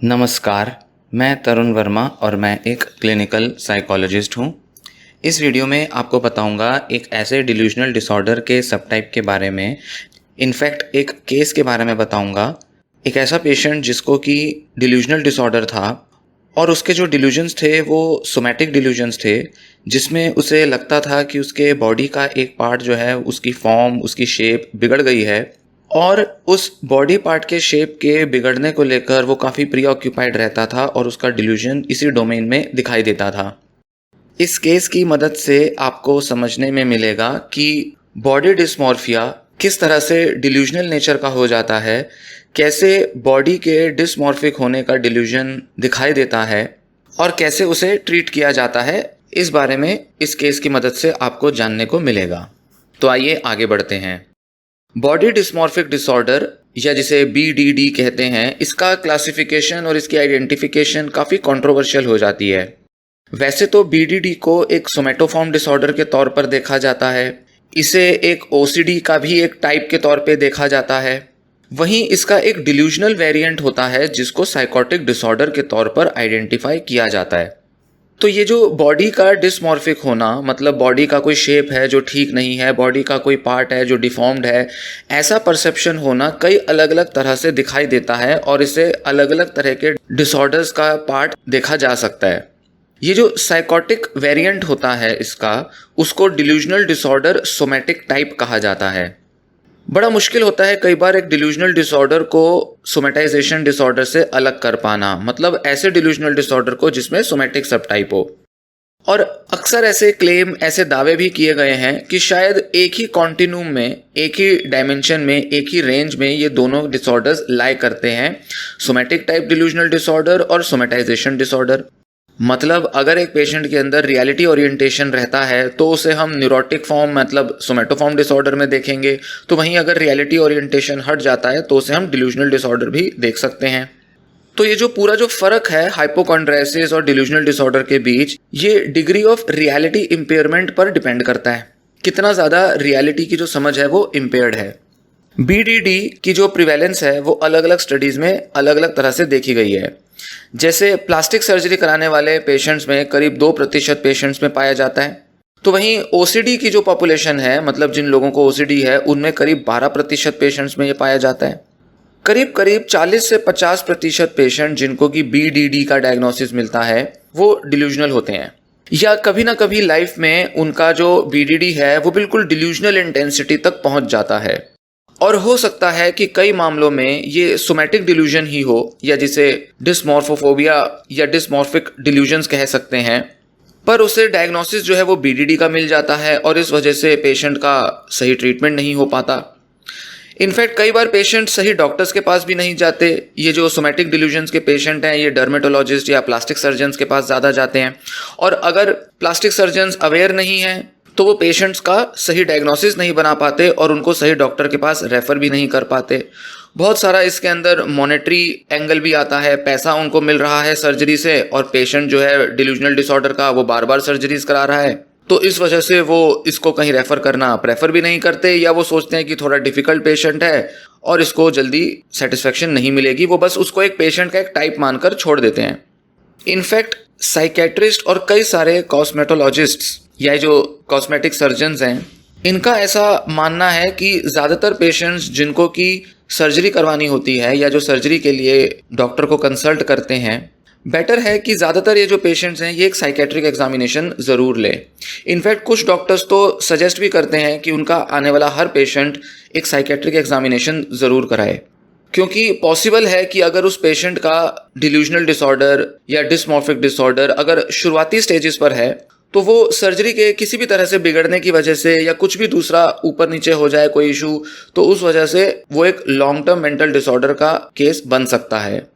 नमस्कार, मैं तरुण वर्मा और मैं एक क्लिनिकल साइकोलॉजिस्ट हूँ। इस वीडियो में आपको बताऊँगा एक ऐसे डिल्यूजनल डिसऑर्डर के सबटाइप के बारे में, इनफैक्ट एक केस के बारे में बताऊँगा। एक ऐसा पेशेंट जिसको कि डिल्यूजनल डिसऑर्डर था और उसके जो डिल्यूजन्स थे वो सोमैटिक डिल्यूजन्स थे, जिसमें उसे लगता था कि उसके बॉडी का एक पार्ट जो है उसकी फॉर्म, उसकी शेप बिगड़ गई है और उस बॉडी पार्ट के शेप के बिगड़ने को लेकर वो काफ़ी प्रीऑक्यूपाइड रहता था और उसका डिल्यूजन इसी डोमेन में दिखाई देता था। इस केस की मदद से आपको समझने में मिलेगा कि बॉडी डिस्मॉर्फिया किस तरह से डिल्यूजनल नेचर का हो जाता है, कैसे बॉडी के डिस्मॉर्फिक होने का डिल्यूजन दिखाई देता है और कैसे उसे ट्रीट किया जाता है। इस बारे में इस केस की मदद से आपको जानने को मिलेगा। तो आइए आगे बढ़ते हैं। बॉडी डिस्मॉर्फिक डिसऑर्डर या जिसे BDD कहते हैं, इसका क्लासिफिकेशन और इसकी आइडेंटिफिकेशन काफ़ी कंट्रोवर्शियल हो जाती है। वैसे तो BDD को एक सोमैटोफॉर्म डिसऑर्डर के तौर पर देखा जाता है, इसे एक OCD का भी एक टाइप के तौर पे देखा जाता है। वहीं इसका एक डिल्यूजनल वेरिएंट होता है जिसको साइकोटिक डिसऑर्डर के तौर पर आइडेंटिफाई किया जाता है। तो ये जो बॉडी का डिस्मॉर्फिक होना, मतलब बॉडी का कोई शेप है जो ठीक नहीं है, बॉडी का कोई पार्ट है जो डिफॉर्म्ड है, ऐसा परसेप्शन होना कई अलग अलग तरह से दिखाई देता है और इसे अलग अलग तरह के डिसऑर्डर्स का पार्ट देखा जा सकता है। ये जो साइकोटिक वेरिएंट होता है इसका, उसको डिल्यूजनल डिसऑर्डर सोमैटिक टाइप कहा जाता है। बड़ा मुश्किल होता है कई बार एक डिल्यूजनल डिसऑर्डर को सोमैटाइजेशन डिसऑर्डर से अलग कर पाना, मतलब ऐसे डिल्यूजनल डिसऑर्डर को जिसमें सोमैटिक सब टाइप हो। और अक्सर ऐसे क्लेम, ऐसे दावे भी किए गए हैं कि शायद एक ही कॉन्टिन्यूम में, एक ही डायमेंशन में, एक ही रेंज में ये दोनों डिसऑर्डर्स लाई करते हैं, सोमैटिक टाइप डिल्यूजनल डिसऑर्डर और सोमैटाइजेशन डिसऑर्डर। मतलब अगर एक पेशेंट के अंदर रियलिटी ओरिएंटेशन रहता है तो उसे हम न्यूरोटिक फॉर्म, मतलब सोमैटोफॉर्म डिसऑर्डर में देखेंगे, तो वहीं अगर रियलिटी ओरिएंटेशन हट जाता है तो उसे हम डिल्यूजनल डिसऑर्डर भी देख सकते हैं। तो ये जो पूरा जो फर्क है हाइपोकॉन्ड्राइसिस और डिल्यूजनल डिसऑर्डर के बीच, ये डिग्री ऑफ रियलिटी इंपेयरमेंट पर डिपेंड करता है, कितना ज़्यादा रियलिटी की जो समझ है वो इम्पेयर्ड है। BDD की जो प्रिवेलेंस है वो अलग अलग स्टडीज़ में अलग अलग तरह से देखी गई है। जैसे प्लास्टिक सर्जरी कराने वाले पेशेंट्स में करीब 2% पेशेंट्स में पाया जाता है, तो वहीं OCD की जो पॉपुलेशन है, मतलब जिन लोगों को OCD है, उनमें करीब 12% पेशेंट्स में ये पाया जाता है। करीब करीब 40 से 50% पेशेंट जिनको कि BDD का डायग्नोसिस मिलता है वो डिल्यूजनल होते हैं, या कभी ना कभी लाइफ में उनका जो BDD है वो बिल्कुल डिल्यूजनल इंटेंसिटी तक पहुंच जाता है। और हो सकता है कि कई मामलों में ये सोमैटिक डिल्यूजन ही हो, या जिसे डिस्मॉर्फोफोबिया या डिस्मॉर्फिक डिल्यूजन्स कह सकते हैं, पर उसे डायग्नोसिस जो है वो BDD का मिल जाता है और इस वजह से पेशेंट का सही ट्रीटमेंट नहीं हो पाता। इनफैक्ट कई बार पेशेंट सही डॉक्टर्स के पास भी नहीं जाते। ये जो सोमैटिक डिल्यूजन्स के पेशेंट हैं, ये डर्मेटोलॉजिस्ट या प्लास्टिक सर्जन्स के पास ज़्यादा जाते हैं, और अगर प्लास्टिक सर्जन्स अवेयर नहीं हैं तो वो पेशेंट्स का सही डायग्नोसिस नहीं बना पाते और उनको सही डॉक्टर के पास रेफ़र भी नहीं कर पाते। बहुत सारा इसके अंदर मॉनेटरी एंगल भी आता है, पैसा उनको मिल रहा है सर्जरी से और पेशेंट जो है डिल्यूजनल डिसऑर्डर का वो बार बार सर्जरीज करा रहा है, तो इस वजह से वो इसको कहीं रेफ़र करना प्रेफर भी नहीं करते, या वो सोचते हैं कि थोड़ा डिफ़िकल्ट पेशेंट है और इसको जल्दी सेटिस्फेक्शन नहीं मिलेगी, वो बस उसको एक पेशेंट का एक टाइप मानकर छोड़ देते हैं। इनफैक्ट साइकेट्रिस्ट और कई सारे कॉस्मेटोलॉजिस्ट्स या जो कॉस्मेटिक सर्जन्स हैं, इनका ऐसा मानना है कि ज़्यादातर पेशेंट्स जिनको कि सर्जरी करवानी होती है या जो सर्जरी के लिए डॉक्टर को कंसल्ट करते हैं, बेटर है कि ज़्यादातर ये जो पेशेंट्स हैं ये एक साइकेट्रिक एग्जामिनेशन ज़रूर लें। इनफैक्ट कुछ डॉक्टर्स तो सजेस्ट भी करते हैं कि उनका आने वाला हर पेशेंट एक साइकेट्रिक एग्जामिनेशन ज़रूर कराए, क्योंकि पॉसिबल है कि अगर उस पेशेंट का डिल्यूजनल डिसऑर्डर या डिस्मॉर्फिक डिसऑर्डर अगर शुरुआती स्टेजेस पर है, तो वो सर्जरी के किसी भी तरह से बिगड़ने की वजह से या कुछ भी दूसरा ऊपर नीचे हो जाए कोई इशू, तो उस वजह से वो एक लॉन्ग टर्म मेंटल डिसऑर्डर का केस बन सकता है।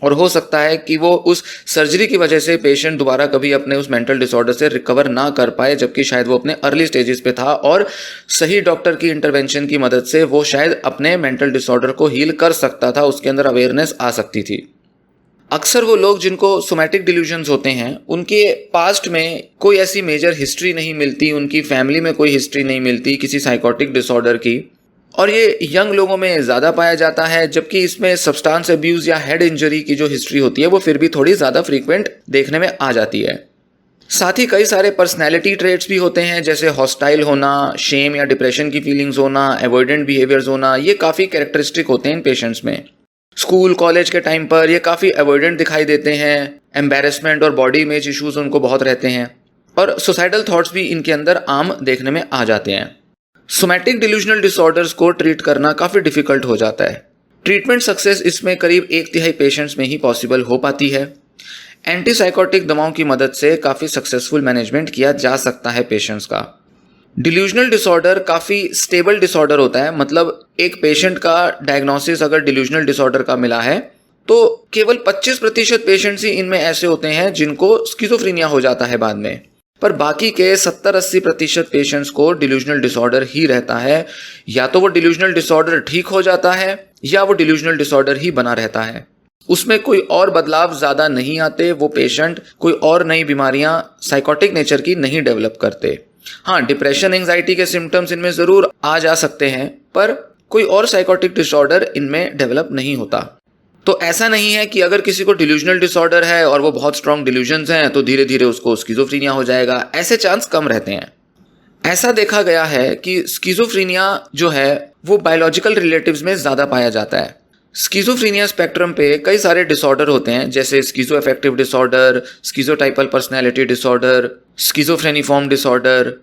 और हो सकता है कि वो उस सर्जरी की वजह से पेशेंट दोबारा कभी अपने उस मेंटल डिसऑर्डर से रिकवर ना कर पाए, जबकि शायद वो अपने अर्ली स्टेजेस पे था और सही डॉक्टर की इंटरवेंशन की मदद से वो शायद अपने मेंटल डिसऑर्डर को हील कर सकता था, उसके अंदर अवेयरनेस आ सकती थी। अक्सर वो लोग जिनको सोमैटिक डिल्यूजन्स होते हैं, उनके पास्ट में कोई ऐसी मेजर हिस्ट्री नहीं मिलती, उनकी फैमिली में कोई हिस्ट्री नहीं मिलती किसी साइकोटिक डिसऑर्डर की, और ये यंग लोगों में ज़्यादा पाया जाता है, जबकि इसमें सब्सटेंस अब्यूज़ या हेड इंजरी की जो हिस्ट्री होती है वो फिर भी थोड़ी ज़्यादा फ्रीक्वेंट देखने में आ जाती है। साथ ही कई सारे पर्सनैलिटी ट्रेट्स भी होते हैं, जैसे हॉस्टाइल होना, शेम या डिप्रेशन की फीलिंग्स होना, एवॉइडेंट बिहेवियर्स होना। ये काफ़ी कैरेक्टरिस्टिक होते हैं इन पेशेंट्स में। स्कूल कॉलेज के टाइम पर ये काफ़ी एवॉइडेंट दिखाई देते हैं। एम्बेरसमेंट और बॉडी इमेज इश्यूज उनको बहुत रहते हैं, और सुसाइडल थॉट्स भी इनके अंदर आम देखने में आ जाते हैं। सोमैटिक डिल्यूजनल डिसऑर्डर्स को ट्रीट करना काफ़ी डिफिकल्ट हो जाता है। ट्रीटमेंट सक्सेस इसमें करीब 1/3 पेशेंट्स में ही पॉसिबल हो पाती है। एंटीसाइकोटिक दवाओं की मदद से काफ़ी सक्सेसफुल मैनेजमेंट किया जा सकता है पेशेंट्स का। डिल्यूजनल डिसऑर्डर काफ़ी स्टेबल डिसऑर्डर होता है, मतलब एक पेशेंट का डायग्नोसिस अगर डिल्यूजनल डिसऑर्डर का मिला है तो केवल 25% पेशेंट्स ही इनमें ऐसे होते हैं जिनको स्किज़ोफ्रेनिया हो जाता है बाद में, पर बाकी के 70-80% पेशेंट्स को डिल्यूजनल डिसऑर्डर ही रहता है। या तो वो डिल्यूजनल डिसऑर्डर ठीक हो जाता है या वो डिल्यूजनल डिसऑर्डर ही बना रहता है, उसमें कोई और बदलाव ज़्यादा नहीं आते। वो पेशेंट कोई और नई बीमारियां साइकोटिक नेचर की नहीं डेवलप करते। हाँ, डिप्रेशन एंजाइटी के सिम्टम्स इनमें ज़रूर आ जा सकते हैं, पर कोई और साइकोटिक डिसऑर्डर इनमें डेवलप नहीं होता। तो ऐसा नहीं है कि अगर किसी को डिल्यूजनल डिसऑर्डर है और वो बहुत स्ट्रॉन्ग डिल्यूजन्स हैं तो धीरे धीरे उसको स्किज़ोफ्रेनिया हो जाएगा। ऐसे चांस कम रहते हैं। ऐसा देखा गया है कि स्किज़ोफ्रेनिया जो है वो बायोलॉजिकल रिलेटिव्स में ज़्यादा पाया जाता है। स्किज़ोफ्रेनिया स्पेक्ट्रम पे कई सारे डिसऑर्डर होते हैं, जैसे schizoaffective disorder, schizotypal personality disorder, schizophreniform disorder.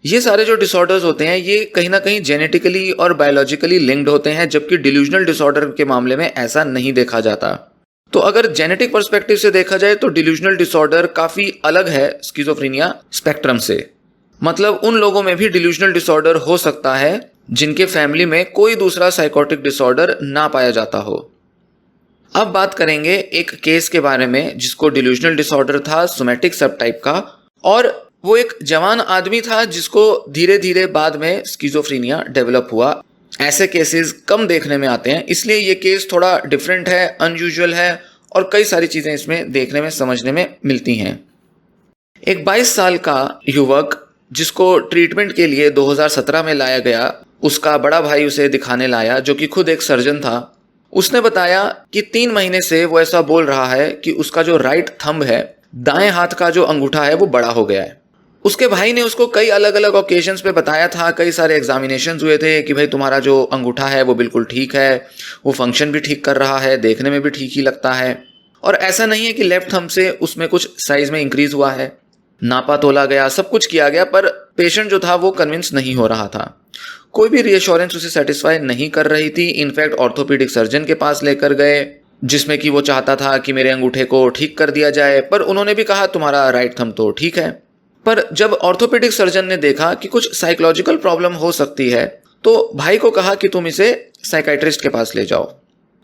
ये सारे जो डिसऑर्डर्स होते हैं ये कहीं ना कहीं जेनेटिकली और बायोलॉजिकली लिंक्ड होते हैं, जबकि डिल्यूजनल डिसऑर्डर के मामले में ऐसा नहीं देखा जाता। तो अगर जेनेटिक पर्सपेक्टिव से देखा जाए तो डिल्यूजनल डिसऑर्डर काफ़ी अलग है स्किज़ोफ्रेनिया स्पेक्ट्रम से। मतलब उन लोगों में भी डिल्यूजनल डिसऑर्डर हो सकता है जिनके फैमिली में कोई दूसरा साइकोटिक डिसऑर्डर ना पाया जाता हो। अब बात करेंगे एक केस के बारे में जिसको डिल्यूजनल डिसऑर्डर था सोमैटिक सबटाइप का, और वो एक जवान आदमी था जिसको धीरे धीरे बाद में स्किज़ोफ्रेनिया डेवलप हुआ। ऐसे केसेस कम देखने में आते हैं, इसलिए ये केस थोड़ा डिफरेंट है, अनयूजुअल है, और कई सारी चीज़ें इसमें देखने में समझने में मिलती हैं। एक 22 साल का युवक जिसको ट्रीटमेंट के लिए 2017 में लाया गया, उसका बड़ा भाई उसे दिखाने लाया जो कि खुद एक सर्जन था। उसने बताया कि 3 महीने से वो ऐसा बोल रहा है कि उसका जो राइट थंब है, दाएं हाथ का जो अंगूठा है, वो बड़ा हो गया है। उसके भाई ने उसको कई अलग अलग ओकेजन्स पे बताया था, कई सारे एग्जामिनेशंस हुए थे कि भाई तुम्हारा जो अंगूठा है वो बिल्कुल ठीक है, वो फंक्शन भी ठीक कर रहा है, देखने में भी ठीक ही लगता है, और ऐसा नहीं है कि लेफ्ट थंब से उसमें कुछ साइज में इंक्रीज हुआ है। नापा तोला गया, सब कुछ किया गया, पर पेशेंट जो था वो कन्विंस नहीं हो रहा था। कोई भी रीअश्योरेंस उसे सेटिस्फाई नहीं कर रही थी। इनफैक्ट ऑर्थोपेडिक सर्जन के पास लेकर गए जिसमें कि वो चाहता था कि मेरे अंगूठे को ठीक कर दिया जाए, पर उन्होंने भी कहा तुम्हारा राइट थंब तो ठीक है। पर जब ऑर्थोपेडिक सर्जन ने देखा कि कुछ साइकोलॉजिकल प्रॉब्लम हो सकती है तो भाई को कहा कि तुम इसे साइकाइट्रिस्ट के पास ले जाओ।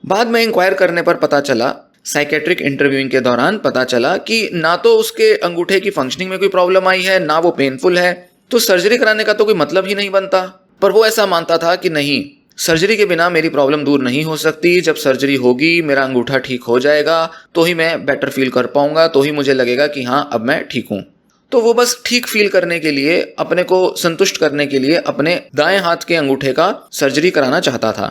बाद में इंक्वायर करने पर पता चला, साइकेट्रिक इंटरव्यूइंग के दौरान पता चला कि ना तो उसके अंगूठे की फंक्शनिंग में कोई प्रॉब्लम आई है, ना वो पेनफुल है, तो सर्जरी कराने का तो कोई मतलब ही नहीं बनता। पर वो ऐसा मानता था कि नहीं, सर्जरी के बिना मेरी प्रॉब्लम दूर नहीं हो सकती। जब सर्जरी होगी मेरा अंगूठा ठीक हो जाएगा तो ही मैं बेटर फील कर पाऊंगा, तो ही मुझे लगेगा कि हाँ अब मैं ठीक हूँ। तो वो बस ठीक फील करने के लिए, अपने को संतुष्ट करने के लिए अपने दाएं हाथ के अंगूठे का सर्जरी कराना चाहता था।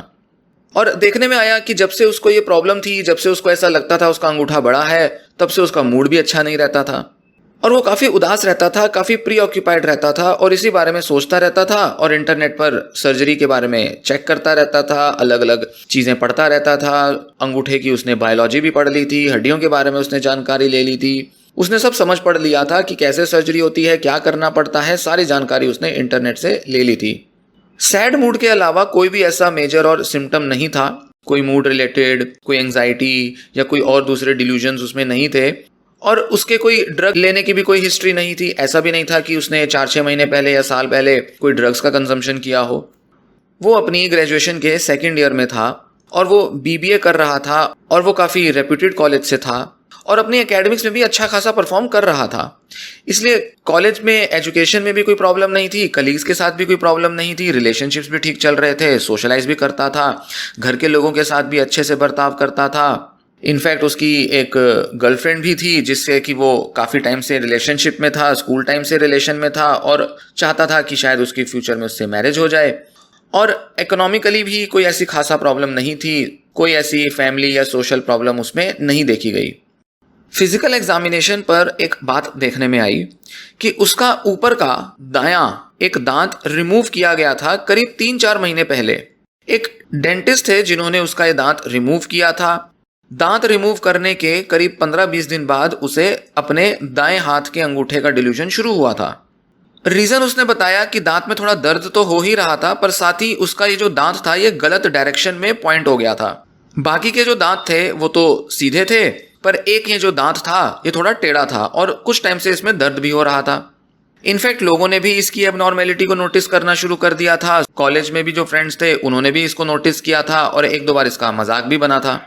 और देखने में आया कि जब से उसको ये प्रॉब्लम थी, जब से उसको ऐसा लगता था उसका अंगूठा बड़ा है, तब से उसका मूड भी अच्छा नहीं रहता था और वो काफ़ी उदास रहता था, काफ़ी प्री ऑक्यूपाइड रहता था और इसी बारे में सोचता रहता था और इंटरनेट पर सर्जरी के बारे में चेक करता रहता था, अलग अलग चीज़ें पढ़ता रहता था। अंगूठे की उसने बायोलॉजी भी पढ़ ली थी, हड्डियों के बारे में उसने जानकारी ले ली थी, उसने सब समझ पढ़ लिया था कि कैसे सर्जरी होती है, क्या करना पड़ता है, सारी जानकारी उसने इंटरनेट से ले ली थी। सैड मूड के अलावा कोई भी ऐसा मेजर और सिम्टम नहीं था, कोई मूड रिलेटेड, कोई एंजाइटी या कोई और दूसरे डिल्यूजन्स उसमें नहीं थे और उसके कोई ड्रग लेने की भी कोई हिस्ट्री नहीं थी। ऐसा भी नहीं था कि उसने 4-6 महीने पहले या साल पहले कोई ड्रग्स का कंजम्पशन किया हो। वो अपनी ग्रेजुएशन के 2nd ईयर में था और वो BBA कर रहा था और वो काफ़ी रेप्यूटेड कॉलेज से था और अपनी एकेडमिक्स में भी अच्छा खासा परफॉर्म कर रहा था। इसलिए कॉलेज में एजुकेशन में भी कोई प्रॉब्लम नहीं थी, कलीग्स के साथ भी कोई प्रॉब्लम नहीं थी, रिलेशनशिप्स भी ठीक चल रहे थे, सोशलाइज भी करता था, घर के लोगों के साथ भी अच्छे से बर्ताव करता था। इनफैक्ट उसकी एक गर्लफ्रेंड भी थी जिससे कि वो काफ़ी टाइम से रिलेशनशिप में था, स्कूल टाइम से रिलेशन में था और चाहता था कि शायद उसकी फ्यूचर में उससे मैरिज हो जाए। और इकोनॉमिकली भी कोई ऐसी खासा प्रॉब्लम नहीं थी, कोई ऐसी फैमिली या सोशल प्रॉब्लम उसमें नहीं देखी गई। फिजिकल एग्जामिनेशन पर एक बात देखने में आई कि उसका ऊपर का दायां एक दांत रिमूव किया गया था करीब 3-4 महीने पहले। एक डेंटिस्ट थे जिन्होंने उसका ये दांत रिमूव किया था। दांत रिमूव करने के करीब 15-20 दिन बाद उसे अपने दाएं हाथ के अंगूठे का डिल्यूजन शुरू हुआ था। रीजन उसने बताया कि दांत में थोड़ा दर्द तो हो ही रहा था, पर साथ ही उसका ये जो दांत था ये गलत डायरेक्शन में पॉइंट हो गया था। बाकी के जो दांत थे वो तो सीधे थे, पर एक ये जो दांत था ये थोड़ा टेढ़ा था और कुछ टाइम से इसमें दर्द भी हो रहा था। इनफैक्ट लोगों ने भी इसकी एबनॉर्मेलिटी को नोटिस करना शुरू कर दिया था। कॉलेज में भी जो फ्रेंड्स थे उन्होंने भी इसको नोटिस किया था और 1-2 बार इसका मजाक भी बना था।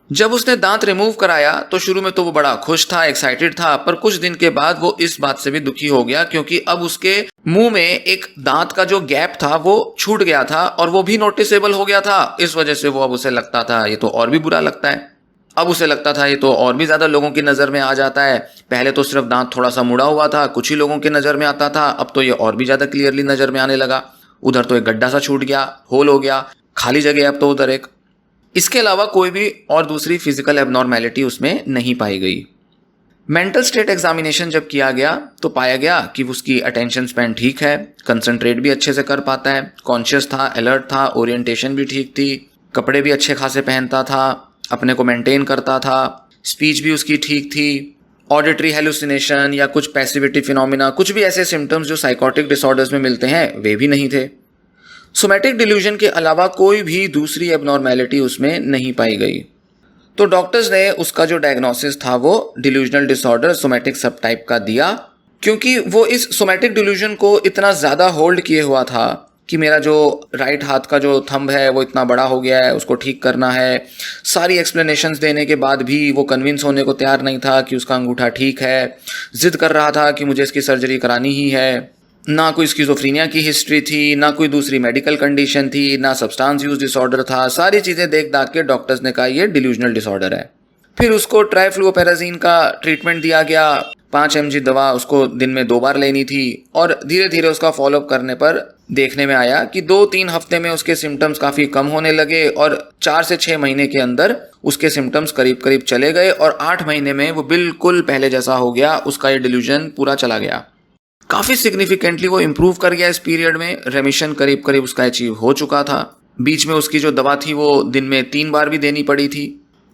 जब उसने दांत रिमूव कराया तो शुरू में तो वो बड़ा खुश था, एक्साइटेड था, पर कुछ दिन के बाद वो इस बात से भी दुखी हो गया क्योंकि अब उसके मुंह में एक दांत का जो गैप था वो छूट गया था और वो भी नोटिसेबल हो गया था। इस वजह से वो अब उसे लगता था ये तो और भी बुरा लगता है। अब उसे लगता था ये तो और भी ज्यादा लोगों की नजर में आ जाता है। पहले तो सिर्फ दांत थोड़ा सा मुड़ा हुआ था, कुछ ही लोगों की नजर में आता था, अब तो ये और भी ज्यादा क्लियरली नजर में आने लगा। उधर तो एक गड्ढा सा छूट गया, होल हो गया, खाली जगह अब तो उधर एक। इसके अलावा कोई भी और दूसरी फिजिकल एबनॉर्मेलिटी उसमें नहीं पाई गई। मेंटल स्टेट एग्जामिनेशन जब किया गया तो पाया गया कि उसकी अटेंशन स्पैन ठीक है, कंसंट्रेट भी अच्छे से कर पाता है, कॉन्शियस था, अलर्ट था, ओरिएंटेशन भी ठीक थी, कपड़े भी अच्छे खासे पहनता था, अपने को मेंटेन करता था, स्पीच भी उसकी ठीक थी, ऑडिटरी हेलुसिनेशन या कुछ पैसिविटी फिनोमिना, कुछ भी ऐसे सिम्टम्स जो साइकोटिक डिसऑर्डर्स में मिलते हैं वे भी नहीं थे। सोमैटिक डिल्यूजन के अलावा कोई भी दूसरी एबनॉर्मेलिटी उसमें नहीं पाई गई। तो डॉक्टर्स ने उसका जो डायग्नोसिस था वो डिल्यूजनल डिसऑर्डर सोमैटिक सब टाइप का दिया, क्योंकि वो इस सोमैटिक डिल्यूजन को इतना ज़्यादा होल्ड किए हुआ था कि मेरा जो राइट हाथ का जो थंब है वो इतना बड़ा हो गया है, उसको ठीक करना है। सारी एक्सप्लेनेशंस देने के बाद भी वो कन्विंस होने को तैयार नहीं था कि उसका अंगूठा ठीक है, जिद कर रहा था कि मुझे इसकी सर्जरी करानी ही है। ना कोई स्किज़ोफ्रेनिया की हिस्ट्री थी, ना कोई दूसरी मेडिकल कंडीशन थी, ना सब्सटेंस यूज डिसऑर्डर था। सारी चीज़ें देख दाख के डॉक्टर्स ने कहा ये डिल्यूजनल डिसऑर्डर है। फिर उसको ट्राइफ्लुओपेराजीन का ट्रीटमेंट दिया गया। 5 mg दवा उसको दिन में 2 बार लेनी थी और धीरे धीरे उसका फॉलोअप करने पर देखने में आया कि 2-3 हफ्ते में उसके सिम्टम्स काफ़ी कम होने लगे और 4 से 6 महीने के अंदर उसके सिम्टम्स करीब करीब चले गए और 8 महीने में वो बिल्कुल पहले जैसा हो गया, उसका ये डिल्यूजन पूरा चला गया। काफ़ी सिग्निफिकेंटली वो इम्प्रूव कर गया इस पीरियड में। रेमिशन करीब करीब उसका अचीव हो चुका था। बीच में उसकी जो दवा थी वो दिन में 3 बार भी देनी पड़ी थी।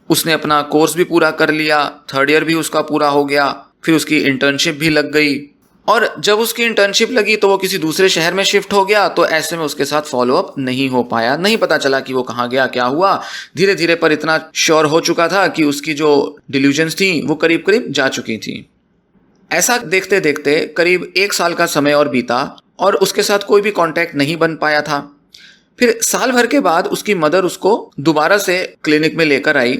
उसने अपना कोर्स भी पूरा कर लिया, 3rd ईयर भी उसका पूरा हो गया, फिर उसकी इंटर्नशिप भी लग गई और जब उसकी इंटर्नशिप लगी तो वो किसी दूसरे शहर में शिफ्ट हो गया, तो ऐसे में उसके साथ फॉलोअप नहीं हो पाया, नहीं पता चला कि वो कहाँ गया, क्या हुआ। धीरे धीरे पर इतना श्योर हो चुका था कि उसकी जो डिल्यूजन्स थी वो करीब करीब जा चुकी थी। ऐसा देखते देखते करीब 1 साल का समय और बीता और उसके साथ कोई भी कांटेक्ट नहीं बन पाया था। फिर साल भर के बाद उसकी मदर उसको दोबारा से क्लिनिक में लेकर आई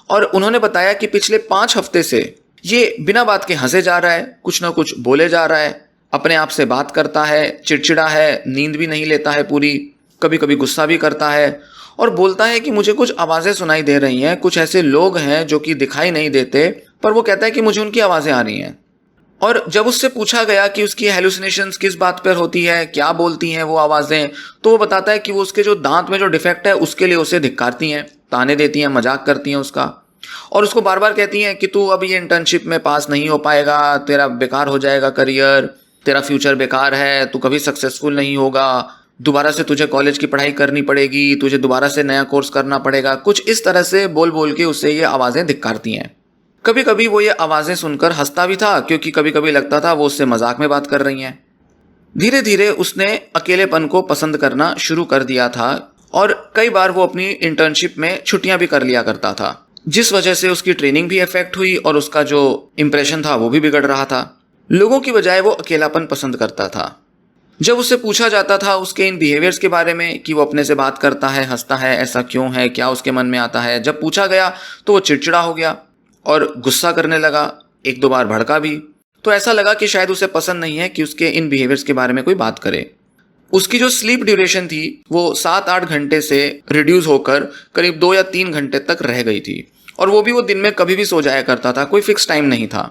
और उन्होंने बताया कि पिछले 5 हफ्ते से ये बिना बात के हंसे जा रहा है, कुछ ना कुछ बोले जा रहा है, अपने आप से बात करता है, चिड़चिड़ा है, नींद भी नहीं लेता है पूरी, कभी कभी गुस्सा भी करता है और बोलता है कि मुझे कुछ आवाज़ें सुनाई दे रही हैं, कुछ ऐसे लोग हैं जो कि दिखाई नहीं देते पर वो कहता है कि मुझे उनकी आवाज़ें आ रही हैं। और जब उससे पूछा गया कि उसकी हेलुसिनेशंस किस बात पर होती है, क्या बोलती हैं वो आवाज़ें, तो वो बताता है कि वो उसके जो दांत में जो डिफेक्ट है उसके लिए उसे धिक्कारती हैं, ताने देती हैं, मजाक करती हैं उसका और उसको बार बार कहती हैं कि तू अब ये इंटर्नशिप में पास नहीं हो पाएगा, तेरा बेकार हो जाएगा करियर, तेरा फ्यूचर बेकार है, तू कभी सक्सेसफुल नहीं होगा, दोबारा से तुझे कॉलेज की पढ़ाई करनी पड़ेगी, तुझे दोबारा से नया कोर्स करना पड़ेगा। कुछ इस तरह से बोल बोल के उससे ये आवाज़ें धिक्कारती हैं। कभी कभी वो ये आवाज़ें सुनकर हंसता भी था क्योंकि कभी कभी लगता था वो उससे मजाक में बात कर रही हैं। धीरे धीरे उसने अकेलेपन को पसंद करना शुरू कर दिया था और कई बार वो अपनी इंटर्नशिप में छुट्टियां भी कर लिया करता था, जिस वजह से उसकी ट्रेनिंग भी इफेक्ट हुई और उसका जो इंप्रेशन था वो भी बिगड़ रहा था। लोगों की बजाय वो अकेलापन पसंद करता था। जब उससे पूछा जाता था उसके इन बिहेवियर्स के बारे में कि वो अपने से बात करता है, हंसता है, ऐसा क्यों है, क्या उसके मन में आता है, जब पूछा गया तो वो चिड़चिड़ा हो गया और गुस्सा करने लगा, 1-2 बार भड़का भी। तो ऐसा लगा कि शायद उसे पसंद नहीं है कि उसके इन बिहेवियर्स के बारे में कोई बात करे। उसकी जो स्लीप ड्यूरेशन थी वो 7-8 घंटे से रिड्यूस होकर करीब 2 या 3 घंटे तक रह गई थी और वो भी वो दिन में कभी भी सो जाया करता था, कोई फिक्स टाइम नहीं था।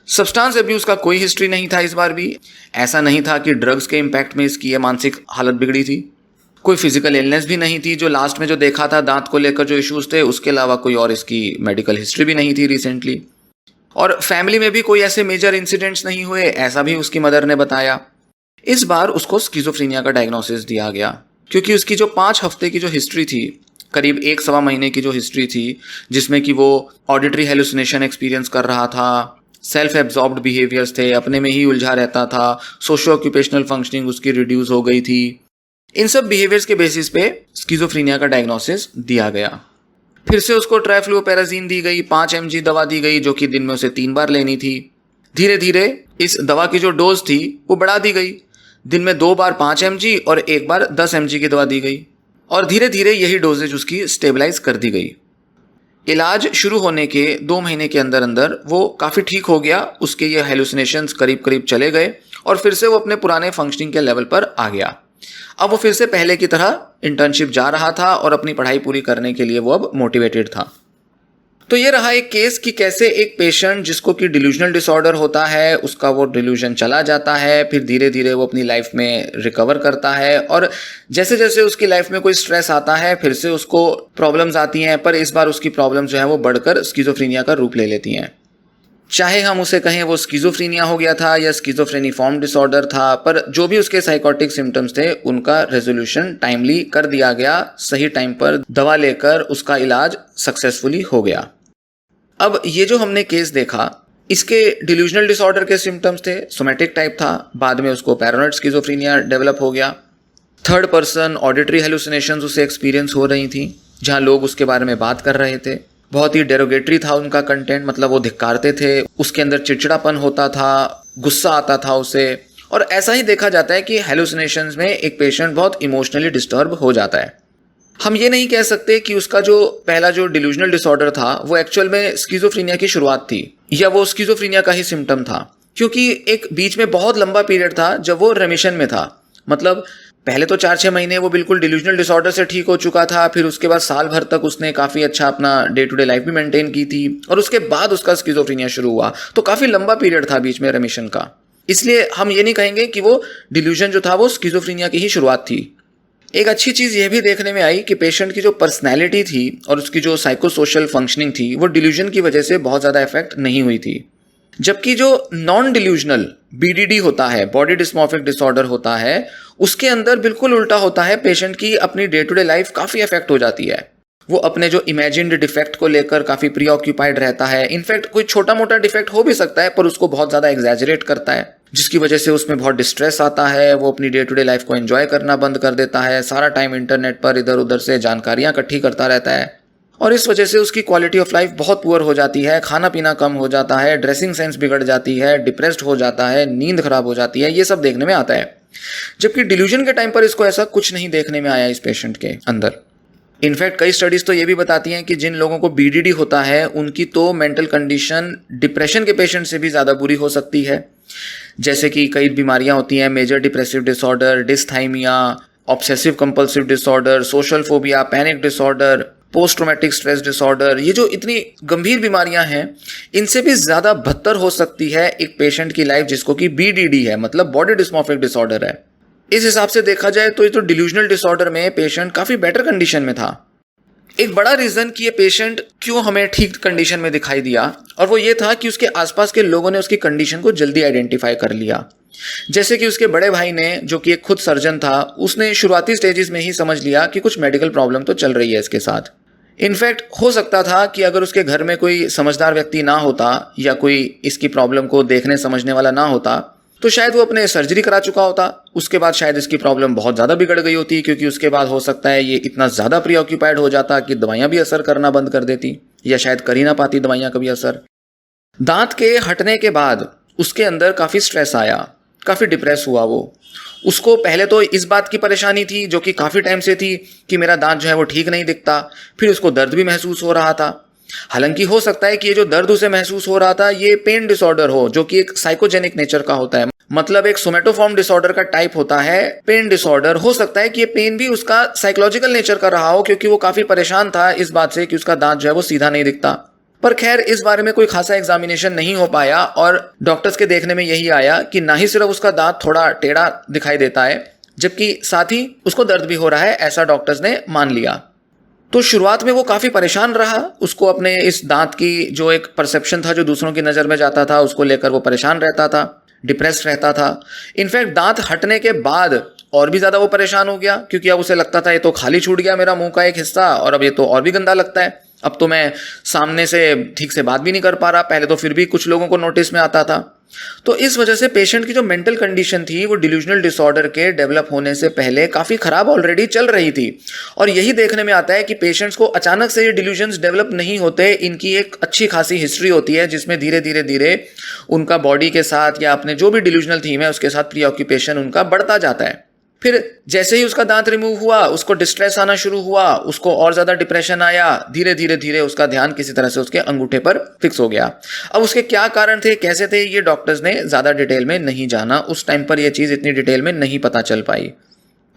सब्सटेंस अब्यूज का कोई हिस्ट्री नहीं था इस बार भी। ऐसा नहीं था कि ड्रग्स के इम्पैक्ट में इसकी ये मानसिक हालत बिगड़ी थी। कोई फिजिकल इलनेस भी नहीं थी, जो लास्ट में जो देखा था दांत को लेकर जो इश्यूज थे उसके अलावा कोई और इसकी मेडिकल हिस्ट्री भी नहीं थी रिसेंटली। और फैमिली में भी कोई ऐसे मेजर इंसिडेंट्स नहीं हुए, ऐसा भी उसकी मदर ने बताया। इस बार उसको स्किज़ोफ्रेनिया का डायग्नोसिस दिया गया, क्योंकि उसकी जो 5 हफ्ते की जो हिस्ट्री थी, करीब 1 सवा महीने की जो हिस्ट्री थी, जिसमें कि वो ऑडिटरी हेलुसिनेशन एक्सपीरियंस कर रहा था, सेल्फ एब्जॉर्ब्ड बिहेवियर्स थे, अपने में ही उलझा रहता था, सोशो ऑक्यूपेशनल फंक्शनिंग उसकी रिड्यूस हो गई थी। इन सब बिहेवियर्स के बेसिस पे स्किज़ोफ्रेनिया का डायग्नोसिस दिया गया। फिर से उसको ट्राइफ्लुओपेराजीन दी गई, 5 mg दवा दी गई, जो कि दिन में उसे 3 बार लेनी थी। धीरे धीरे इस दवा की जो डोज थी वो बढ़ा दी गई, दिन में 2 बार 5 mg और 1 बार 10 mg की दवा दी गई, और धीरे धीरे यही डोजेज उसकी स्टेबलाइज कर दी गई। इलाज शुरू होने के 2 महीने के अंदर अंदर वो काफ़ी ठीक हो गया, उसके ये हेलुसिनेशंस करीब करीब चले गए और फिर से वो अपने पुराने फंक्शनिंग के लेवल पर आ गया। अब वो फिर से पहले की तरह इंटर्नशिप जा रहा था और अपनी पढ़ाई पूरी करने के लिए वो अब मोटिवेटेड था। तो ये रहा एक केस कि कैसे एक पेशेंट जिसको कि डिल्यूजनल डिसऑर्डर होता है, उसका वो डिल्यूजन चला जाता है, फिर धीरे धीरे वो अपनी लाइफ में रिकवर करता है, और जैसे जैसे उसकी लाइफ में कोई स्ट्रेस आता है फिर से उसको प्रॉब्लम्स आती हैं, पर इस बार उसकी प्रॉब्लम्स जो है वो बढ़कर स्किज़ोफ्रेनिया का रूप ले लेती हैं। चाहे हम उसे कहें वो स्किज़ोफ्रेनिया हो गया था या स्किज़ोफ्रेनिफॉर्म डिसऑर्डर था, पर जो भी उसके साइकोटिक सिम्टम्स थे उनका रेजोल्यूशन टाइमली कर दिया गया, सही टाइम पर दवा लेकर उसका इलाज सक्सेसफुली हो गया। अब ये जो हमने केस देखा, इसके डिल्यूजनल डिसऑर्डर के सिम्टम्स थे, सोमैटिक टाइप था, बाद में उसको पैरानॉइड स्किज़ोफ्रेनिया डेवलप हो गया। थर्ड पर्सन ऑडिटरी हेलुसिनेशंस उसे एक्सपीरियंस हो रही थी, जहाँ लोग उसके बारे में बात कर रहे थे, बहुत ही डेरोगेटरी था उनका कंटेंट, मतलब वो धिक्कारते थे, उसके अंदर चिड़चिड़ापन होता था, गुस्सा आता था उसे। और ऐसा ही देखा जाता है कि हेलुसिनेशंस में एक पेशेंट बहुत इमोशनली डिस्टर्ब हो जाता है। हम ये नहीं कह सकते कि उसका जो पहला जो डिल्यूजनल डिसऑर्डर था वो एक्चुअल में स्किज़ोफ्रेनिया की शुरुआत थी या वो स्किज़ोफ्रेनिया का ही सिम्टम था, क्योंकि एक बीच में बहुत लंबा पीरियड था जब वो रेमिशन में था। मतलब पहले तो 4-6 महीने वो बिल्कुल डिल्यूजनल डिसऑर्डर से ठीक हो चुका था, फिर उसके बाद साल भर तक उसने काफ़ी अच्छा अपना डे टू डे लाइफ भी मेंटेन की थी, और उसके बाद उसका स्किज़ोफ्रेनिया शुरू हुआ। तो काफ़ी लंबा पीरियड था बीच में रेमिशन का, इसलिए हम ये नहीं कहेंगे कि वो डिल्यूजन जो था वो स्किज़ोफ्रेनिया की ही शुरुआत थी। एक अच्छी चीज़ ये भी देखने में आई कि पेशेंट की जो पर्सनैलिटी थी और उसकी जो साइकोसोशल फंक्शनिंग थी वो डिल्यूजन की वजह से बहुत ज़्यादा इफेक्ट नहीं हुई थी। जबकि जो नॉन डिल्यूजनल BDD होता है, बॉडी डिस्मॉर्फिक डिसऑर्डर होता है, उसके अंदर बिल्कुल उल्टा होता है। पेशेंट की अपनी डे टू डे लाइफ काफ़ी अफेक्ट हो जाती है, वो अपने जो इमेजिन्ड डिफेक्ट को लेकर काफ़ी प्रीऑक्यूपाइड रहता है। इनफैक्ट कोई छोटा मोटा डिफेक्ट हो भी सकता है पर उसको बहुत ज़्यादा एग्जैजरेट करता है, जिसकी वजह से उसमें बहुत डिस्ट्रेस आता है, वो अपनी डे टू डे लाइफ को एंजॉय करना बंद कर देता है, सारा टाइम इंटरनेट पर इधर उधर से जानकारियाँ इकट्ठी करता रहता है, और इस वजह से उसकी क्वालिटी ऑफ लाइफ बहुत पुअर हो जाती है, खाना पीना कम हो जाता है, ड्रेसिंग सेंस बिगड़ जाती है, डिप्रेस्ड हो जाता है, नींद खराब हो जाती है, ये सब देखने में आता है। जबकि डिल्यूजन के टाइम पर इसको ऐसा कुछ नहीं देखने में आया इस पेशेंट के अंदर। इनफैक्ट कई स्टडीज़ तो ये भी बताती हैं कि जिन लोगों को BDD होता है उनकी तो मेंटल कंडीशन डिप्रेशन के पेशेंट से भी ज़्यादा बुरी हो सकती है। जैसे कि कई बीमारियां होती हैं, major depressive disorder, dysthymia, obsessive compulsive disorder, social phobia, panic disorder, post traumatic stress disorder, ये जो इतनी गंभीर बीमारियां हैं इनसे भी ज़्यादा बदतर हो सकती है एक पेशेंट की लाइफ जिसको कि BDD है, मतलब बॉडी डिस्मॉर्फिक डिसऑर्डर है। इस हिसाब से देखा जाए तो ये तो डिल्यूजनल डिसऑर्डर में पेशेंट काफ़ी बेटर कंडीशन में था। एक बड़ा रीज़न कि ये पेशेंट क्यों हमें ठीक कंडीशन में दिखाई दिया, और वो ये था कि उसके आसपास के लोगों ने उसकी कंडीशन को जल्दी आइडेंटिफाई कर लिया। जैसे कि उसके बड़े भाई ने, जो कि एक खुद सर्जन था, उसने शुरुआती स्टेजेस में ही समझ लिया कि कुछ मेडिकल प्रॉब्लम तो चल रही है इसके साथ। इनफैक्ट हो सकता था कि अगर उसके घर में कोई समझदार व्यक्ति ना होता या कोई इसकी प्रॉब्लम को देखने समझने वाला ना होता तो शायद वो अपने सर्जरी करा चुका होता। उसके बाद शायद इसकी प्रॉब्लम बहुत ज़्यादा बिगड़ गई होती, क्योंकि उसके बाद हो सकता है ये इतना ज़्यादा प्रीऑक्यूपाइड हो जाता कि दवाइयाँ भी असर करना बंद कर देती, या शायद कर ही ना पाती दवाइयाँ कभी असर। दांत के हटने के बाद उसके अंदर काफ़ी स्ट्रेस आया, काफ़ी डिप्रेस हुआ वो। उसको पहले तो इस बात की परेशानी थी, जो कि काफ़ी टाइम से थी, कि मेरा दांत जो है वो ठीक नहीं दिखता। फिर उसको दर्द भी महसूस हो रहा था। हालांकि हो सकता है कि ये जो दर्द उसे महसूस हो रहा था ये पेन डिसऑर्डर हो, जो कि एक साइकोजेनिक नेचर का होता है, मतलब एक सोमेटोफॉर्म डिसऑर्डर का टाइप होता है पेन डिसऑर्डर। हो सकता है कि ये पेन भी उसका साइकोलॉजिकल नेचर का रहा हो, क्योंकि वो काफ़ी परेशान था इस बात से कि उसका दांत जो है वो सीधा नहीं दिखता। पर खैर इस बारे में कोई खासा एग्जामिनेशन नहीं हो पाया, और डॉक्टर्स के देखने में यही आया कि ना ही सिर्फ उसका दांत थोड़ा टेढ़ा दिखाई देता है, जबकि साथ ही उसको दर्द भी हो रहा है, ऐसा डॉक्टर्स ने मान लिया। तो शुरुआत में वो काफ़ी परेशान रहा, उसको अपने इस दांत की जो एक परसेप्शन था जो दूसरों की नज़र में जाता था उसको लेकर वो परेशान रहता था, डिप्रेस्ड रहता था। इनफैक्ट दांत हटने के बाद और भी ज़्यादा वो परेशान हो गया, क्योंकि अब उसे लगता था ये तो खाली छूट गया मेरा मुंह का एक हिस्सा, और अब ये तो और भी गंदा लगता है, अब तो मैं सामने से ठीक से बात भी नहीं कर पा रहा, पहले तो फिर भी कुछ लोगों को नोटिस में आता था। तो इस वजह से पेशेंट की जो मेंटल कंडीशन थी वो डिल्यूजनल डिसऑर्डर के डेवलप होने से पहले काफ़ी ख़राब ऑलरेडी चल रही थी। और यही देखने में आता है कि पेशेंट्स को अचानक से ये डिल्यूजन्स डेवलप नहीं होते, इनकी एक अच्छी खासी हिस्ट्री होती है जिसमें धीरे धीरे धीरे उनका बॉडी के साथ या अपने जो भी डिल्यूजनल थीम है उसके साथ प्रीऑक्यूपेशन उनका बढ़ता जाता है। फिर जैसे ही उसका दांत रिमूव हुआ उसको डिस्ट्रेस आना शुरू हुआ, उसको और ज़्यादा डिप्रेशन आया, धीरे धीरे धीरे उसका ध्यान किसी तरह से उसके अंगूठे पर फिक्स हो गया। अब उसके क्या कारण थे, कैसे थे, ये डॉक्टर्स ने ज़्यादा डिटेल में नहीं जाना, उस टाइम पर यह चीज़ इतनी डिटेल में नहीं पता चल पाई।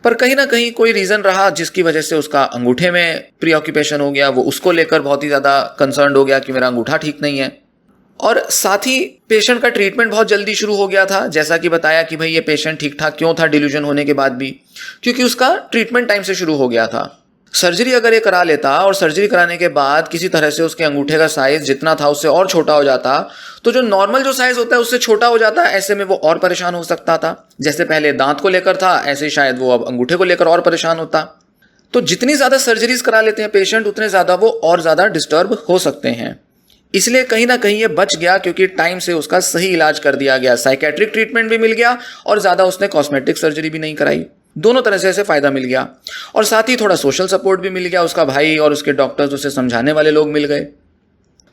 पर कहीं ना कहीं कोई रीज़न रहा जिसकी वजह से उसका अंगूठे में प्रीऑक्यूपेशन हो गया, वो उसको लेकर बहुत ही ज़्यादा कंसर्न हो गया कि मेरा अंगूठा ठीक नहीं है। और साथ ही पेशेंट का ट्रीटमेंट बहुत जल्दी शुरू हो गया था, जैसा कि बताया कि भाई ये पेशेंट ठीक ठाक क्यों था डिल्यूजन होने के बाद भी, क्योंकि उसका ट्रीटमेंट टाइम से शुरू हो गया था। सर्जरी अगर ये करा लेता और सर्जरी कराने के बाद किसी तरह से उसके अंगूठे का साइज जितना था उससे और छोटा हो जाता, तो जो नॉर्मल जो साइज होता है उससे छोटा हो जाता, ऐसे में वो और परेशान हो सकता था। जैसे पहले दांत को लेकर था, ऐसे ही शायद वो अब अंगूठे को लेकर और परेशान होता। तो जितनी ज़्यादा सर्जरीज करा लेते हैं पेशेंट उतने ज़्यादा वो और ज़्यादा डिस्टर्ब हो सकते हैं। इसलिए कहीं ना कहीं ये बच गया, क्योंकि टाइम से उसका सही इलाज कर दिया गया, साइकेट्रिक ट्रीटमेंट भी मिल गया और ज़्यादा उसने कॉस्मेटिक सर्जरी भी नहीं कराई। दोनों तरह से ऐसे फ़ायदा मिल गया और साथ ही थोड़ा सोशल सपोर्ट भी मिल गया, उसका भाई और उसके डॉक्टर्स उसे समझाने वाले लोग मिल गए।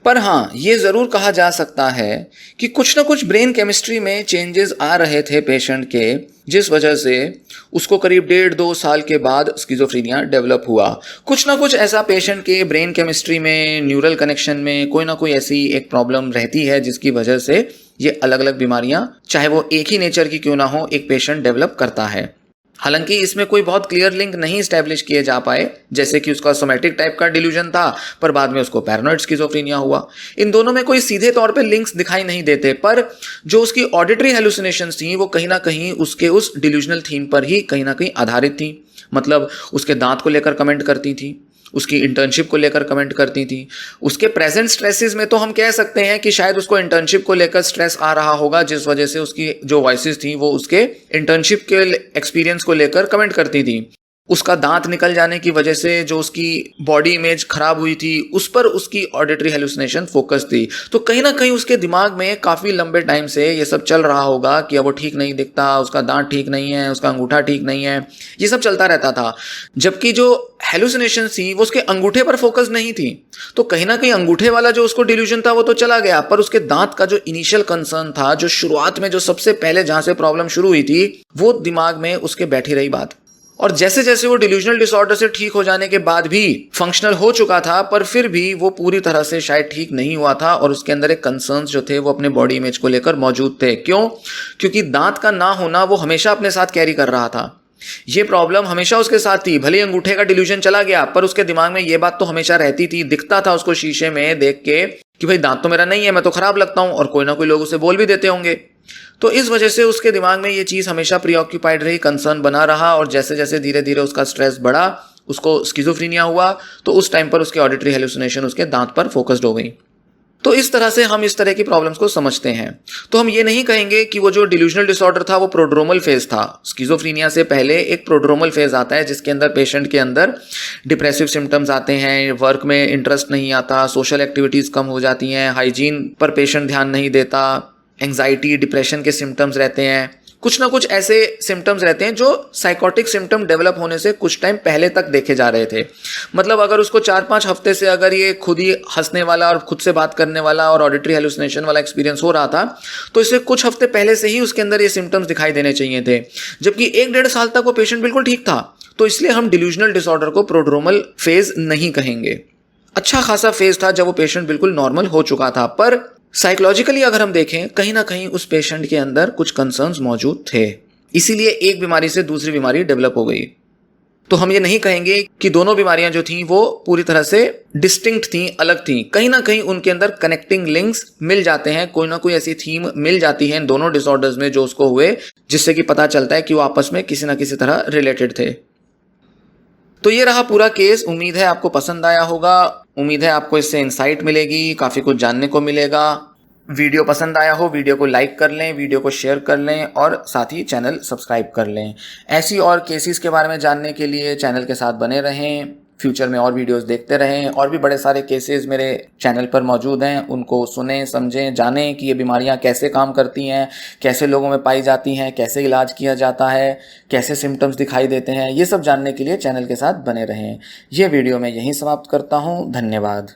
पर हाँ, ये ज़रूर कहा जा सकता है कि कुछ ना कुछ ब्रेन केमिस्ट्री में चेंजेस आ रहे थे पेशेंट के, जिस वजह से उसको करीब 1.5-2 साल के बाद स्किज़ोफ्रेनिया डेवलप हुआ। कुछ ना कुछ ऐसा पेशेंट के ब्रेन केमिस्ट्री में, न्यूरल कनेक्शन में कोई ना कोई ऐसी एक प्रॉब्लम रहती है जिसकी वजह से ये अलग अलग बीमारियां, चाहे वो एक ही नेचर की क्यों ना हो, एक पेशेंट डेवलप करता है। हालांकि इसमें कोई बहुत क्लियर लिंक नहीं स्टैब्लिश किए जा पाए, जैसे कि उसका सोमैटिक टाइप का डिल्यूजन था पर बाद में उसको पैरानॉइड स्किज़ोफ्रेनिया हुआ। इन दोनों में कोई सीधे तौर पे लिंक्स दिखाई नहीं देते, पर जो उसकी ऑडिटरी हेलुसिनेशंस थी वो कहीं ना कहीं उसके उस डिल्यूजनल थीम पर ही कहीं ना कहीं आधारित थी। मतलब उसके दांत को लेकर कमेंट करती थी, उसकी इंटर्नशिप को लेकर कमेंट करती थी, उसके प्रेजेंट स्ट्रेसेस में तो हम कह सकते हैं कि शायद उसको इंटर्नशिप को लेकर स्ट्रेस आ रहा होगा, जिस वजह से उसकी जो वॉइसेस थी वो उसके इंटर्नशिप के एक्सपीरियंस को लेकर कमेंट करती थी। उसका दांत निकल जाने की वजह से जो उसकी बॉडी इमेज खराब हुई थी उस पर उसकी ऑडिटरी हेलुसिनेशन फोकस थी। तो कहीं ना कहीं उसके दिमाग में काफ़ी लंबे टाइम से ये सब चल रहा होगा कि अब वो ठीक नहीं दिखता, उसका दांत ठीक नहीं है, उसका अंगूठा ठीक नहीं है, ये सब चलता रहता था। जबकि जो हेलुसिनेशन थी वो उसके अंगूठे पर फोकस नहीं थी। तो कहीं ना कहीं अंगूठे वाला जो उसको डिल्यूजन था वो तो चला गया, पर उसके दांत का जो इनिशियल कंसर्न था, जो शुरुआत में जो सबसे पहले जहां से प्रॉब्लम शुरू हुई थी, वो दिमाग में उसके बैठी रही बात। और जैसे जैसे वो डिल्यूजनल डिसऑर्डर से ठीक हो जाने के बाद भी फंक्शनल हो चुका था, पर फिर भी वो पूरी तरह से शायद ठीक नहीं हुआ था और उसके अंदर एक कंसर्न्स जो थे वो अपने बॉडी इमेज को लेकर मौजूद थे। क्यों? क्योंकि दांत का ना होना वो हमेशा अपने साथ कैरी कर रहा था। ये प्रॉब्लम हमेशा उसके साथ थी। भले अंगूठे का डिल्यूजन चला गया पर उसके दिमाग में ये बात तो हमेशा रहती थी। दिखता था उसको शीशे में देख के कि भाई दांत तो मेरा नहीं है, मैं तो खराब लगता हूं, और कोई ना कोई लोग उसे बोल भी देते होंगे। तो इस वजह से उसके दिमाग में ये चीज़ हमेशा प्रीऑक्यूपाइड रही, कंसर्न बना रहा, और जैसे जैसे धीरे धीरे उसका स्ट्रेस बढ़ा, उसको स्किज़ोफ्रेनिया हुआ, तो उस टाइम पर उसकी ऑडिटरी हेलुसिनेशन उसके दांत पर फोकस्ड हो गई। तो इस तरह से हम इस तरह की प्रॉब्लम्स को समझते हैं। तो हम ये नहीं कहेंगे कि वो जो डिल्यूजनल डिसऑर्डर था वो प्रोड्रोमल फेज था। स्किज़ोफ्रेनिया से पहले एक प्रोड्रोमल फेज आता है जिसके अंदर पेशेंट के अंदर डिप्रेसिव सिम्टम्स आते हैं, वर्क में इंटरेस्ट नहीं आता, सोशल एक्टिविटीज़ कम हो जाती हैं, हाइजीन पर पेशेंट ध्यान नहीं देता, एंग्जाइटी, डिप्रेशन के सिम्टम्स रहते हैं, कुछ ना कुछ ऐसे सिम्टम्स रहते हैं जो साइकोटिक सिम्टम डेवलप होने से कुछ टाइम पहले तक देखे जा रहे थे। मतलब अगर उसको 4-5 हफ्ते से अगर ये खुद ही हंसने वाला और खुद से बात करने वाला और ऑडिटरी हेलुसिनेशन वाला एक्सपीरियंस हो रहा था, तो इससे कुछ हफ्ते पहले से ही उसके अंदर ये सिम्टम्स दिखाई देने चाहिए थे। जबकि 1-1.5 साल तक वो पेशेंट बिल्कुल ठीक था। तो इसलिए हम डिल्यूजनल डिसऑर्डर को प्रोड्रोमल फेज नहीं कहेंगे। अच्छा खासा फेज था जब वो पेशेंट बिल्कुल नॉर्मल हो चुका था, पर साइकोलॉजिकली अगर हम देखें कहीं ना कहीं उस पेशेंट के अंदर कुछ कंसर्न्स मौजूद थे, इसीलिए एक बीमारी से दूसरी बीमारी डेवलप हो गई। तो हम ये नहीं कहेंगे कि दोनों बीमारियां जो थीं वो पूरी तरह से डिस्टिंक्ट थीं, अलग थीं। कहीं ना कहीं उनके अंदर कनेक्टिंग लिंक्स मिल जाते हैं, कोई ना कोई ऐसी थीम मिल जाती है इन दोनों डिसऑर्डर्स में जो उसको हुए, जिससे कि पता चलता है कि वो आपस में किसी ना किसी तरह रिलेटेड थे। तो ये रहा पूरा केस। उम्मीद है आपको पसंद आया होगा, उम्मीद है आपको इससे इंसाइट मिलेगी, काफ़ी कुछ जानने को मिलेगा। वीडियो पसंद आया हो, वीडियो को लाइक कर लें, वीडियो को शेयर कर लें और साथ ही चैनल सब्सक्राइब कर लें। ऐसी और केसेस के बारे में जानने के लिए चैनल के साथ बने रहें, फ्यूचर में और वीडियोस देखते रहें। और भी बड़े सारे केसेस मेरे चैनल पर मौजूद हैं, उनको सुनें, समझें, जानें कि ये बीमारियां कैसे काम करती हैं, कैसे लोगों में पाई जाती हैं, कैसे इलाज किया जाता है, कैसे सिम्टम्स दिखाई देते हैं। ये सब जानने के लिए चैनल के साथ बने रहें। ये वीडियो मैं यहीं समाप्त करता हूँ। धन्यवाद।